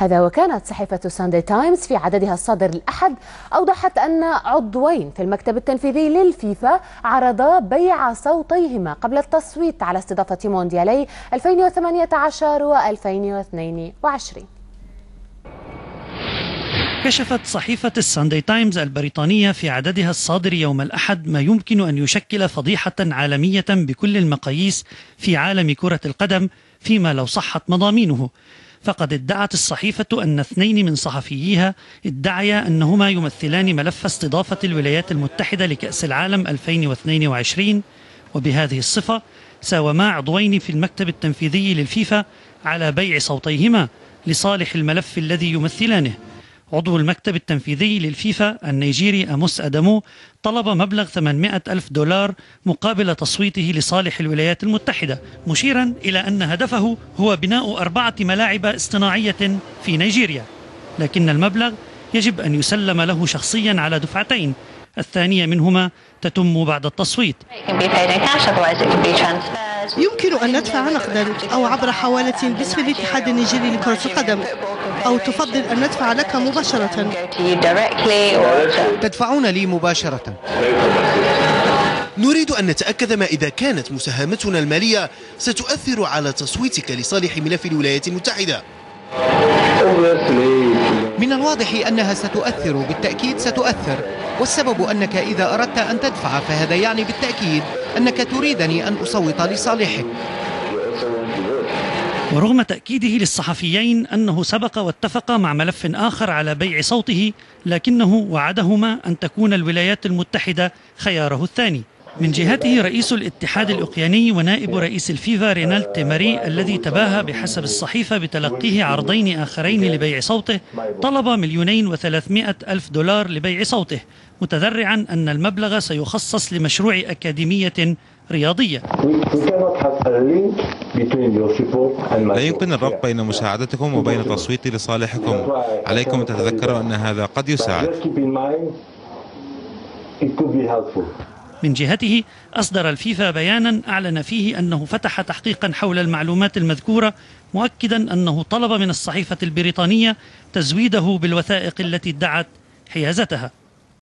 هذا وكانت صحيفة ساندي تايمز في عددها الصادر الأحد أوضحت أن عضوين في المكتب التنفيذي للفيفا عرضا بيع صوتيهما قبل التصويت على استضافة مونديالي 2018 و 2022. كشفت صحيفة الساندي تايمز البريطانية في عددها الصادر يوم الأحد ما يمكن أن يشكل فضيحة عالمية بكل المقاييس في عالم كرة القدم فيما لو صحت مضامينه. فقد ادعت الصحيفة أن 2 من صحفييها ادعيا أنهما يمثلان ملف استضافة الولايات المتحدة لكأس العالم 2022، وبهذه الصفة ساوما عضوين في المكتب التنفيذي للفيفا على بيع صوتيهما لصالح الملف الذي يمثلانه. عضو المكتب التنفيذي للفيفا النيجيري أموس أدامو طلب مبلغ 800 ألف دولار مقابل تصويته لصالح الولايات المتحدة، مشيرا إلى أن هدفه هو بناء 4 ملاعب اصطناعية في نيجيريا، لكن المبلغ يجب أن يسلم له شخصيا على دفعتين، الثانية منهما تتم بعد التصويت. يمكن أن ندفع نقدا أو عبر حوالة باسم الاتحاد النيجيري لكرة القدم، أو تفضل أن ندفع لك مباشرة؟ تدفعون لي مباشرة. نريد أن نتأكد ما إذا كانت مساهمتنا المالية ستؤثر على تصويتك لصالح ملف الولايات المتحدة. من الواضح أنها ستؤثر، بالتأكيد ستؤثر، والسبب أنك إذا أردت أن تدفع فهذا يعني بالتأكيد أنك تريدني أن أصوت لصالحك. ورغم تأكيده للصحفيين أنه سبق واتفق مع ملف آخر على بيع صوته، لكنه وعدهما أن تكون الولايات المتحدة خياره الثاني. من جهته رئيس الاتحاد الأوقياني ونائب رئيس الفيفا رينالد تيماري الذي تباهى بحسب الصحيفة بتلقيه عرضين آخرين لبيع صوته طلب 2,300,000 دولار لبيع صوته، متذرعا أن المبلغ سيخصص لمشروع أكاديمية رياضية. لا يمكن الربط بين مساعدتكم وبين تصويتي لصالحكم. عليكم أن تتذكروا أن هذا قد يساعد. من جهته أصدر الفيفا بيانا أعلن فيه أنه فتح تحقيقا حول المعلومات المذكورة، مؤكدا أنه طلب من الصحيفة البريطانية تزويده بالوثائق التي ادعت حيازتها.